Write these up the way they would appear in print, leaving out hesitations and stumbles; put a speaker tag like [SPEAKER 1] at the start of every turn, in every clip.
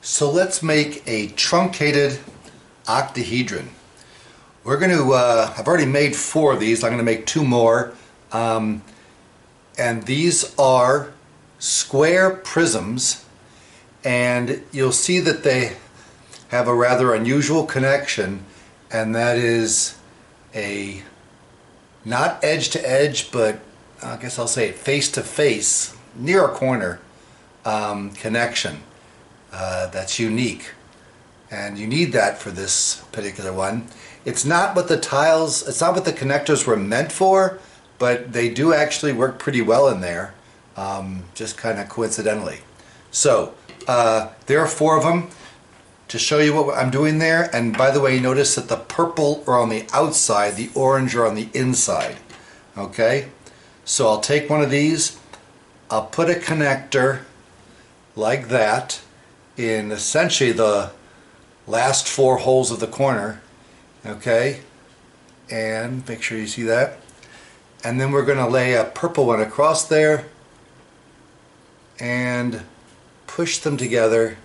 [SPEAKER 1] So let's make a truncated octahedron. We're going to, I've already made 4 of these. I'm going to make 2 more. And these are square prisms. And you'll see that they have a rather unusual connection. And that is a, not edge to edge, but I guess I'll say it face to face, near a corner connection. That's unique, and you need that for this particular one. It's not what the tiles, it's not what the connectors were meant for, but they do actually work pretty well in there, just kind of coincidentally. So there are 4 of them to show you what I'm doing there. And by the way, notice that the purple are on the outside, the orange are on the inside. Okay, so I'll take one of these, I'll put a connector like that in essentially the last 4 holes of the corner, okay, and make sure you see that. And then we're going to lay a purple one across there and push them together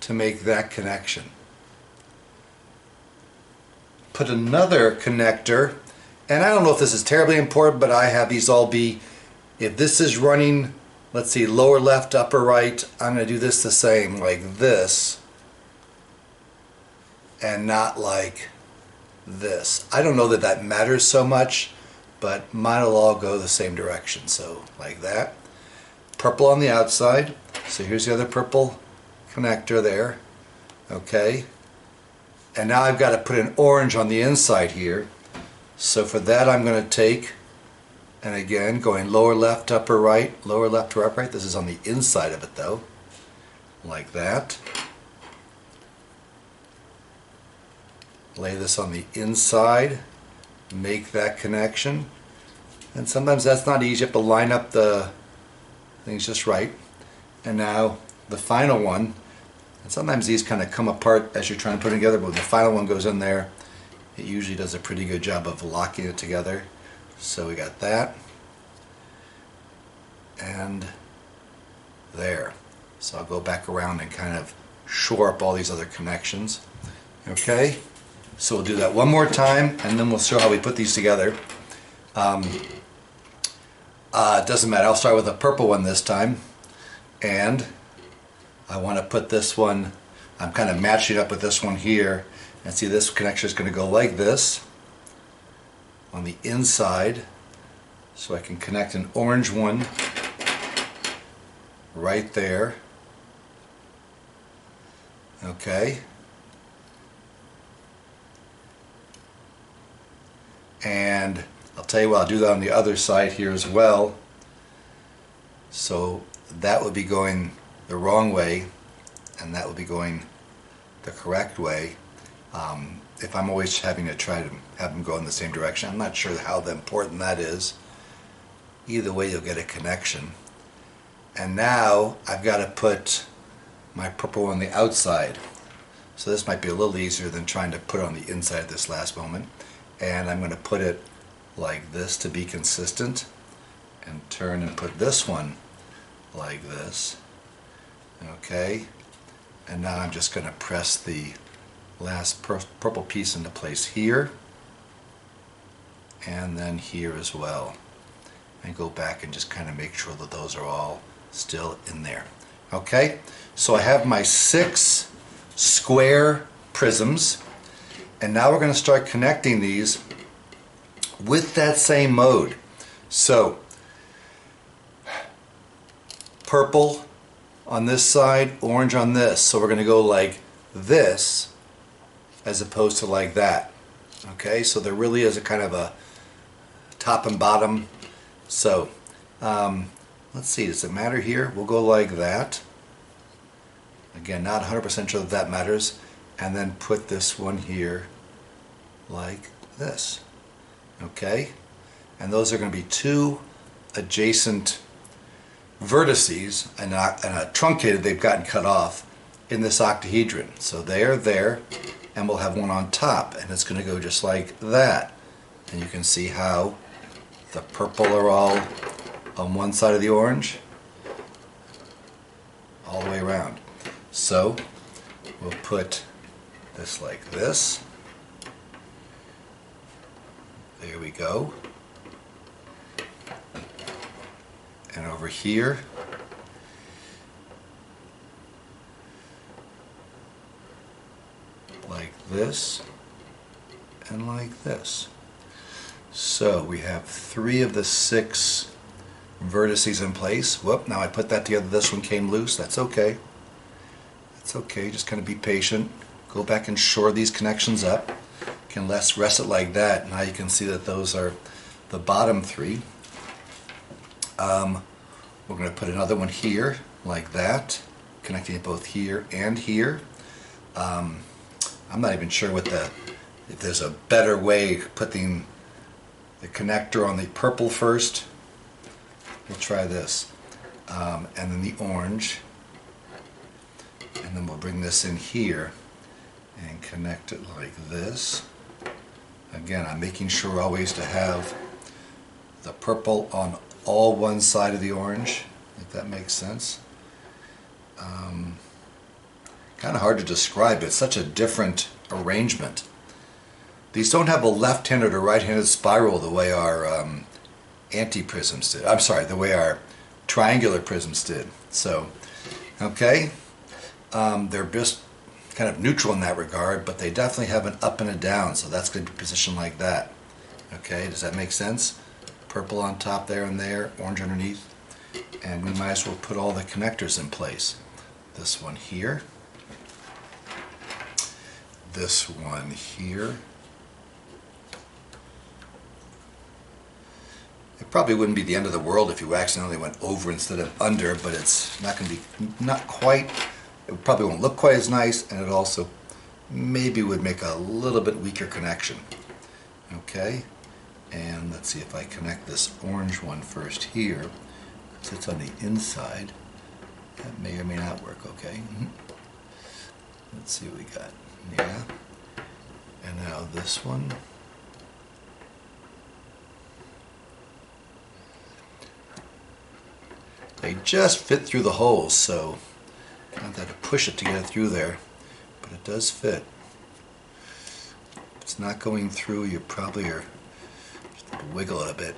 [SPEAKER 1] to make that connection. Put another connector, and I don't know if this is terribly important, but I have these all be, if this is running, let's see, lower left, upper right, I'm going to do this the same, like this, and not like this. I don't know that that matters so much, but mine will all go the same direction. So like that. Purple on the outside. So here's the other purple connector there. Okay. And now I've got to put an orange on the inside here. So for that I'm going to take, and again, going lower left, upper right, lower left to upper right. This is on the inside of it though, like that. Lay this on the inside, make that connection. And sometimes that's not easy, you have to line up the things just right. And now the final one, and sometimes these kind of come apart as you're trying to put it together, but when the final one goes in there, it usually does a pretty good job of locking it together. So we got that, and there. So I'll go back around and kind of shore up all these other connections. Okay, so we'll do that one more time, and then we'll show how we put these together. It doesn't matter, I'll start with a purple one this time, and I want to put this one, I'm kind of matching up with this one here, and see this connection is going to go like this on the inside, so I can connect an orange one right there. Okay, and I'll tell you what, I'll do that on the other side here as well. So that would be going the wrong way, and that would be going the correct way. If I'm always having to try to have them go in the same direction, I'm not sure how important that is. Either way you'll get a connection. And now I've got to put my purple on the outside. So this might be a little easier than trying to put it on the inside at this last moment. And I'm going to put it like this to be consistent, and turn and put this one like this. Okay, and now I'm just going to press the last purple piece into place here, and then here as well, and go back and just kind of make sure that those are all still in there. Okay, so I have my 6 square prisms, and now we're going to start connecting these with that same mode. So purple on this side, orange on this. So we're going to go like this as opposed to like that. Okay, so there really is a kind of a top and bottom. So let's see, does it matter here? We'll go like that. Again, not 100% sure that matters. And then put this one here like this. Okay, and those are going to be 2 adjacent vertices, and a truncated, they've gotten cut off in this octahedron. So they are there, and we'll have one on top, and it's going to go just like that. And you can see how the purple are all on one side of the orange, all the way around. So we'll put this like this. There we go. And over here, like this, and like this. So we have 3 of the 6 vertices in place. Whoop, now I put that together, this one came loose. That's okay. That's okay, just kind of be patient. Go back and shore these connections up. You can rest it like that. Now you can see that those are the bottom 3. We're going to put another one here, like that, connecting it both here and here. I'm not even sure if there's a better way of putting the connector on the purple first. We'll try this. And then the orange. And then we'll bring this in here and connect it like this. Again, I'm making sure always to have the purple on all one side of the orange, if that makes sense. Kind of hard to describe. It's such a different arrangement. These don't have a left-handed or right-handed spiral the way our anti-prisms did. I'm sorry, the way our triangular prisms did. So, okay, they're just kind of neutral in that regard, but they definitely have an up and a down, so that's going to be positioned like that. Okay, does that make sense? Purple on top there and there, orange underneath, and we might as well put all the connectors in place. This one here, this one here. It probably wouldn't be the end of the world if you accidentally went over instead of under, but it's not going to be, not quite, it probably won't look quite as nice, and it also maybe would make a little bit weaker connection. Okay, and let's see if I connect this orange one first here, because it's on the inside. That may or may not work, okay. Let's see what we got. Yeah, and now this one. They just fit through the holes, so I don't have to push it to get it through there, but it does fit. If it's not going through, you probably are just have to wiggle it a bit.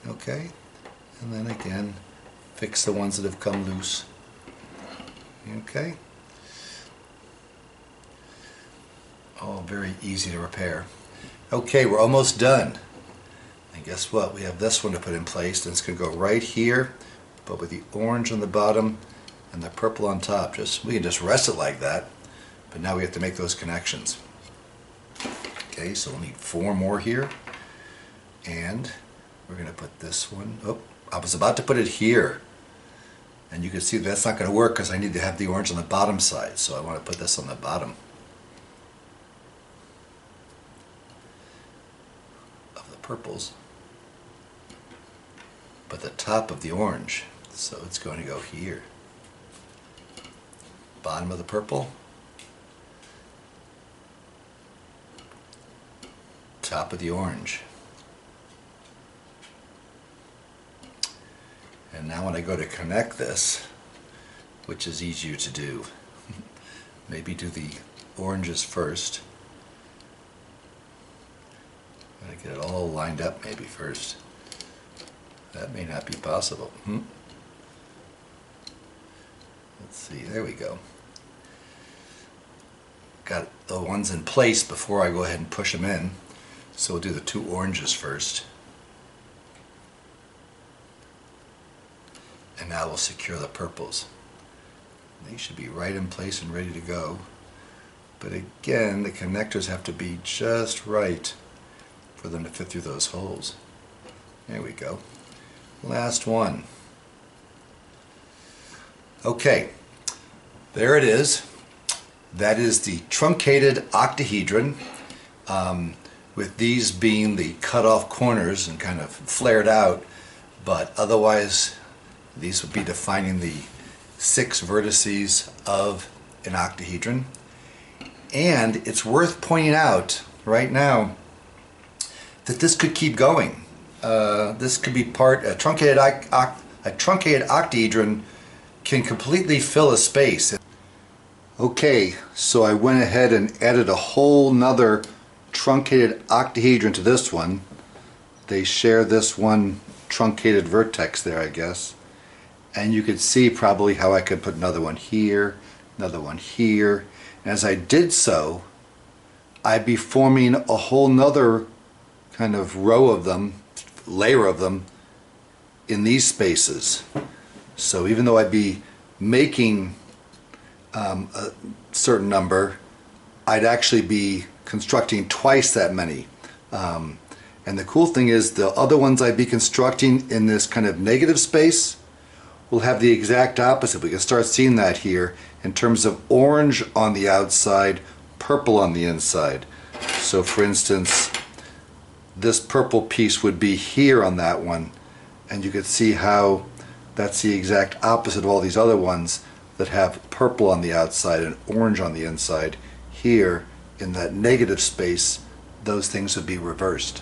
[SPEAKER 1] Okay, and then again, fix the ones that have come loose. Okay, all very easy to repair. Okay, we're almost done. And guess what? We have this one to put in place, and it's going to go right here, but with the orange on the bottom and the purple on top. We can just rest it like that, but now we have to make those connections. Okay, so we'll need 4 more here, and we're going to put this one, oh, I was about to put it here, and you can see that's not going to work because I need to have the orange on the bottom side, so I want to put this on the bottom of the purples, but the top of the orange, so it's going to go here. Bottom of the purple, top of the orange. And now when I go to connect this, which is easier to do, maybe do the oranges first. Gotta get it all lined up maybe first. That may not be possible. Let's see, there we go. Got the ones in place before I go ahead and push them in. So we'll do the 2 oranges first. And now we'll secure the purples. They should be right in place and ready to go. But again, the connectors have to be just right for them to fit through those holes. There we go. Last one. Okay, there it is. That is the truncated octahedron, with these being the cut off corners and kind of flared out, but otherwise these would be defining the 6 vertices of an octahedron. And it's worth pointing out right now that this could keep going. This could be a truncated octahedron can completely fill a space. Okay, so I went ahead and added a whole nother truncated octahedron to this one. They share this one truncated vertex there, I guess. And you could see probably how I could put another one here, another one here. And as I did so, I'd be forming a whole nother kind of row of them, layer of them, in these spaces. So even though I'd be making a certain number, I'd actually be constructing twice that many. And the cool thing is the other ones I'd be constructing in this kind of negative space will have the exact opposite. We can start seeing that here in terms of orange on the outside, purple on the inside. So for instance, this purple piece would be here on that one, and you could see how that's the exact opposite of all these other ones that have purple on the outside and orange on the inside. Here in that negative space, those things would be reversed.